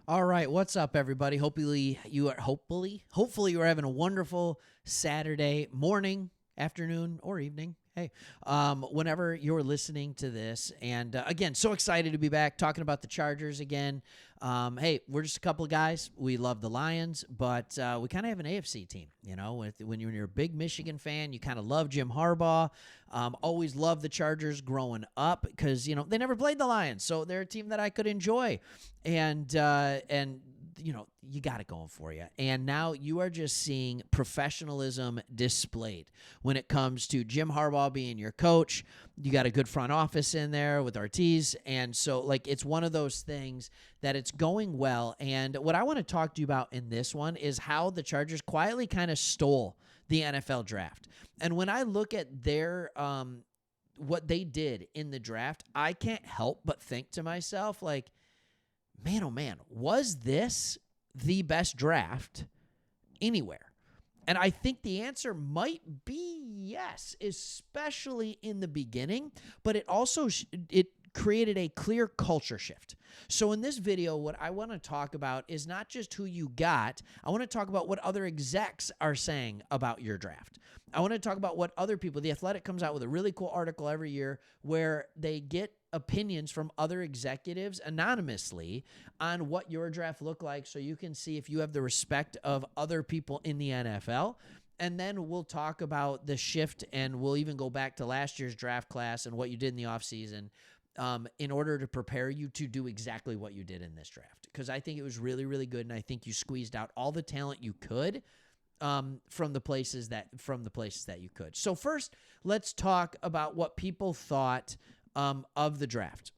All right, what's up, everybody? Hopefully you are having a wonderful Saturday morning, afternoon, or evening. Hey, whenever you're listening to this, and again, so excited to be back talking about the Chargers again. Hey, we're just a couple of guys. We love the Lions, but we kind of have an AFC team. You know, when you're a big Michigan fan, you kind of love Jim Harbaugh. Always loved the Chargers growing up because they never played the Lions, so they're a team that I could enjoy, and you got it going for you. And now you are just seeing professionalism displayed when it comes to Jim Harbaugh being your coach. You got a good front office in there with Ortiz. And so, it's one of those things that it's going well. And what I want to talk to you about in this one is how the Chargers quietly kind of stole the NFL draft. And when I look at their what they did in the draft, I can't help but think to myself, man, oh man, was this the best draft anywhere? And I think the answer might be yes, especially in the beginning, but it also it created a clear culture shift. So in this video, what I want to talk about is not just who you got. I want to talk about what other execs are saying about your draft. I want to talk about what other people, The Athletic comes out with a really cool article every year where they get opinions from other executives anonymously on what your draft looked like, so you can see if you have the respect of other people in the NFL. And then we'll talk about the shift, and we'll even go back to last year's draft class and what you did in the offseason in order to prepare you to do exactly what you did in this draft. Because I think it was really, really good, and I think you squeezed out all the talent you could from the places that you could. So first, let's talk about what people thought of the draft.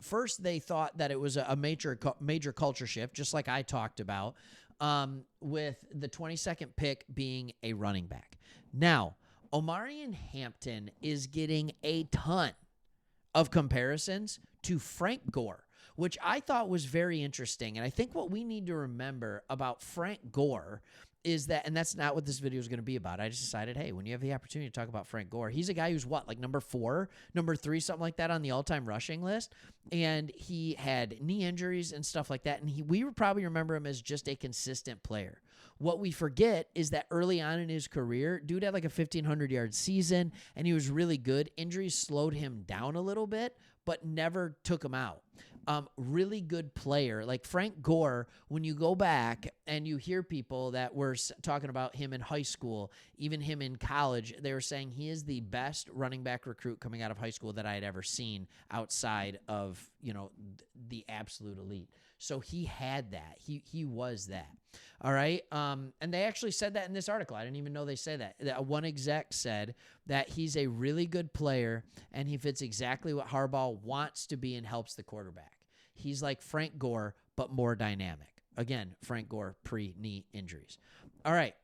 First, they thought that it was a major culture shift, just like I talked about, with the 22nd pick being a running back. Now, Omarion Hampton is getting a ton of comparisons to Frank Gore, which I thought was very interesting. And I think what we need to remember about Frank Gore is that, and that's not what this video is going to be about. I just decided, hey, when you have the opportunity to talk about Frank Gore, he's a guy who's number 4, number 3, something like that on the all-time rushing list. And he had knee injuries and stuff like that. And we would probably remember him as just a consistent player. What we forget is that early on in his career, dude had a 1,500-yard season, and he was really good. Injuries slowed him down a little bit, but never took him out. Really good player. Like Frank Gore, when you go back and you hear people that were talking about him in high school, even him in college, they were saying he is the best running back recruit coming out of high school that I had ever seen outside of, the absolute elite. So he had that. He was that. All right. And they actually said that in this article. I didn't even know they said that. One exec said that he's a really good player and he fits exactly what Harbaugh wants to be and helps the quarterback. He's like Frank Gore, but more dynamic. Again, Frank Gore pre-knee injuries. All right.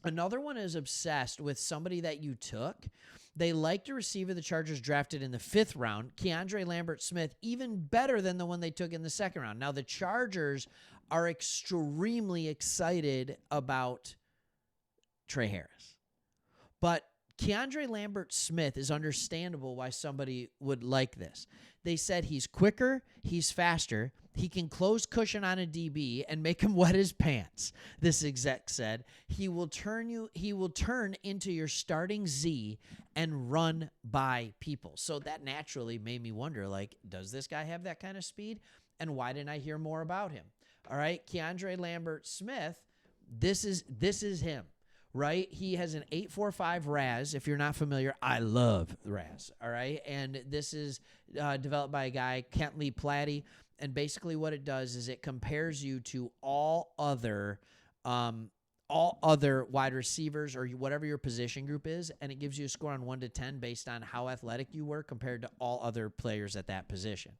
Another one is obsessed with somebody that you took. They liked a receiver the Chargers drafted in the 5th round, Keandre Lambert-Smith, even better than the one they took in the 2nd round. Now, the Chargers are extremely excited about Trey Harris. But Keandre Lambert-Smith is understandable why somebody would like this. They said he's quicker, he's faster, he can close cushion on a DB and make him wet his pants. This exec said he will turn into your starting Z and run by people. So that naturally made me wonder, does this guy have that kind of speed? And why didn't I hear more about him? All right, Keandre Lambert-Smith, this is him. Right? He has an 8.45 RAS. If you're not familiar, I love RAS. All right. And this is developed by a guy, Kent Lee Platty. And basically what it does is it compares you to all other wide receivers or whatever your position group is. And it gives you a score on 1 to 10 based on how athletic you were compared to all other players at that position.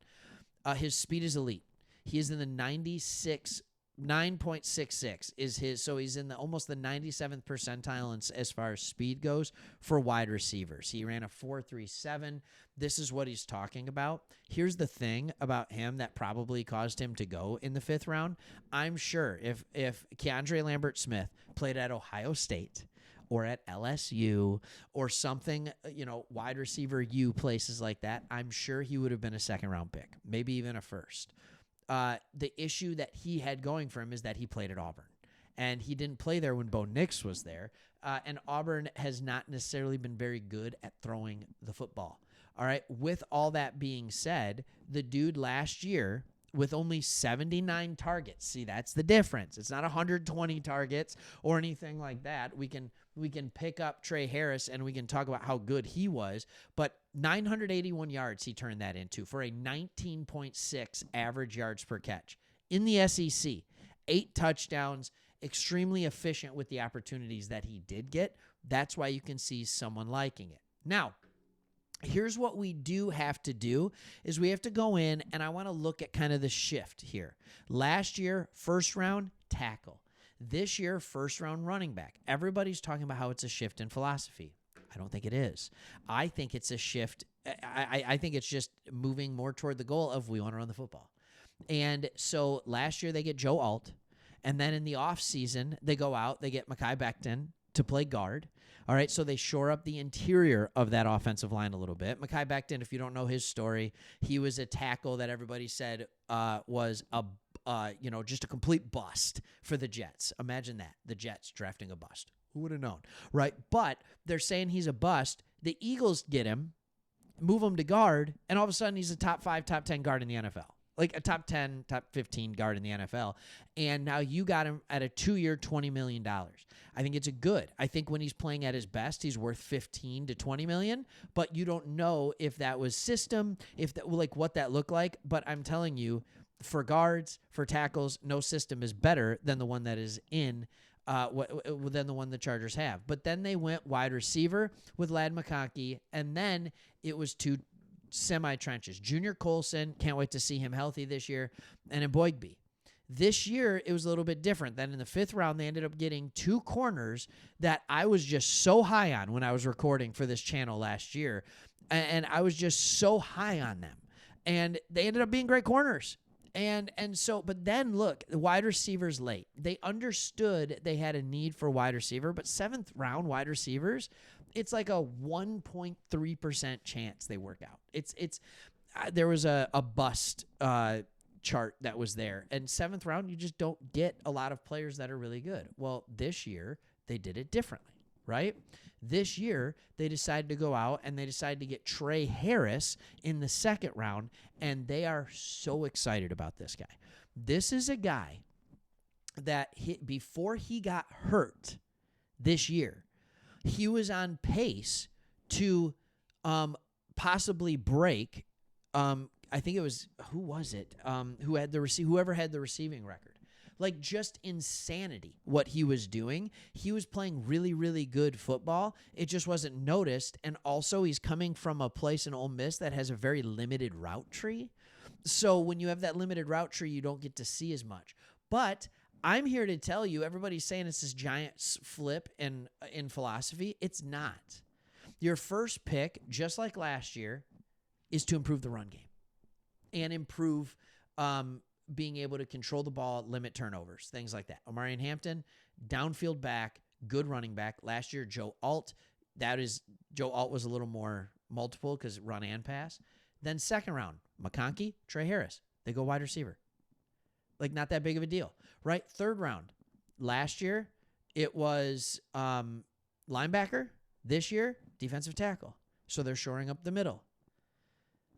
His speed is elite. He is in the 9.66 is his, so he's in almost the 97th percentile as far as speed goes for wide receivers. He ran a 4.37. This is what he's talking about. Here's the thing about him that probably caused him to go in the 5th round. I'm sure if Keandre Lambert-Smith played at Ohio State or at LSU or something, wide receiver U, places like that, I'm sure he would have been a 2nd round pick, maybe even a 1st. the issue that he had going for him is that he played at Auburn. And he didn't play there when Bo Nix was there. And Auburn has not necessarily been very good at throwing the football. All right. With all that being said, the dude last year with only 79 targets. See, that's the difference. It's not 120 targets or anything like that. We can pick up Trey Harris and we can talk about how good he was, but 981 yards he turned that into for a 19.6 average yards per catch in the SEC. 8 touchdowns, extremely efficient with the opportunities that he did get. That's why you can see someone liking it. Now, here's what we do have to do is we have to go in, and I want to look at kind of the shift here. Last year, first round, tackle. This year, first round running back. Everybody's talking about how it's a shift in philosophy. I don't think it is. I think it's a shift. I think it's just moving more toward the goal of we want to run the football. And so last year they get Joe Alt, and then in the offseason they go out, they get Mekhi Becton to play guard. All right, so they shore up the interior of that offensive line a little bit. Mekhi Becton, if you don't know his story, he was a tackle that everybody said was just a complete bust for the Jets. Imagine that, the Jets drafting a bust. Who would have known, right? But they're saying he's a bust. The Eagles get him, move him to guard, and all of a sudden he's a top 5, top 10 guard in the NFL. Like a top 10, top 15 guard in the NFL. And now you got him at a 2-year, $20 million. I think it's a good. I think when he's playing at his best, he's worth $15 to $20 million, but you don't know if that was system, if that, like what that looked like. But I'm telling you, for guards, for tackles, no system is better than the one that is in than the one the Chargers have. But then they went wide receiver with Ladd McConkey, and then it was 2 semi-trenches. Junior Colson, can't wait to see him healthy this year, and Boygby. This year, it was a little bit different. Then in the 5th round, they ended up getting 2 corners that I was just so high on when I was recording for this channel last year, and I was just so high on them. And they ended up being great corners. And so, but then look, the wide receivers late. They understood they had a need for wide receiver, but 7th round wide receivers, it's like a 1.3% chance they work out. There was a bust chart that was there, and 7th round, you just don't get a lot of players that are really good. Well, this year they did it differently, right? This year they decided to go out and they decided to get Trey Harris in the 2nd round, and they are so excited about this guy. This is a guy that before he got hurt this year, he was on pace to possibly break. I think it was whoever had the receiving record. Like, just insanity what he was doing. He was playing really, really good football. It just wasn't noticed. And also, he's coming from a place in Ole Miss that has a very limited route tree. So when you have that limited route tree, you don't get to see as much. But I'm here to tell you, everybody's saying it's this giant flip in philosophy. It's not. Your first pick, just like last year, is to improve the run game and improve being able to control the ball, limit turnovers, things like that. Omarion Hampton, downfield back, good running back. Last year, Joe Alt. Joe Alt was a little more multiple because run and pass. Then 2nd round, McConkey, Trey Harris. They go wide receiver. Like, not that big of a deal, right? 3rd round. Last year, it was linebacker. This year, defensive tackle. So they're shoring up the middle.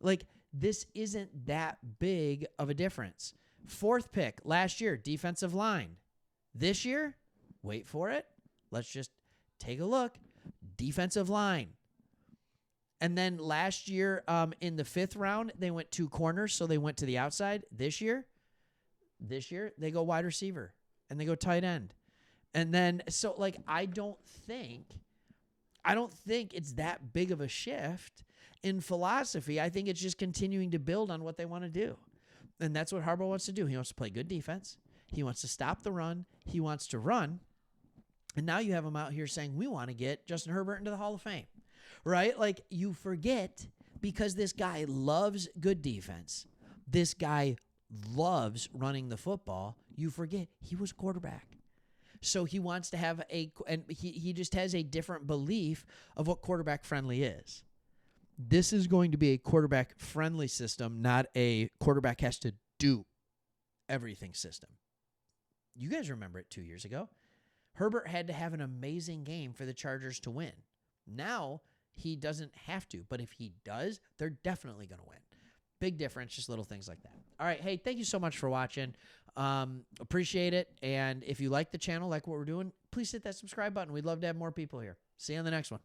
Like, this isn't that big of a difference. 4th pick last year, defensive line. This year, wait for it. Let's just take a look. Defensive line. And then last year, in the 5th round, they went 2 corners, so they went to the outside. This year, they go wide receiver and they go tight end. And then, so like, I don't think it's that big of a shift in philosophy. I think it's just continuing to build on what they want to do. And that's what Harbaugh wants to do. He wants to play good defense. He wants to stop the run. He wants to run. And now you have him out here saying, we want to get Justin Herbert into the Hall of Fame, right? Like, you forget, because this guy loves good defense. This guy loves running the football. You forget he was quarterback. So he wants to have and he just has a different belief of what quarterback friendly is. This is going to be a quarterback friendly system, not a quarterback has to do everything system. You guys remember it 2 years ago. Herbert had to have an amazing game for the Chargers to win. Now he doesn't have to, but if he does, they're definitely going to win. Big difference, just little things like that. All right, hey, thank you so much for watching. Appreciate it. And if you like the channel, like what we're doing, please hit that subscribe button. We'd love to have more people here. See you on the next one.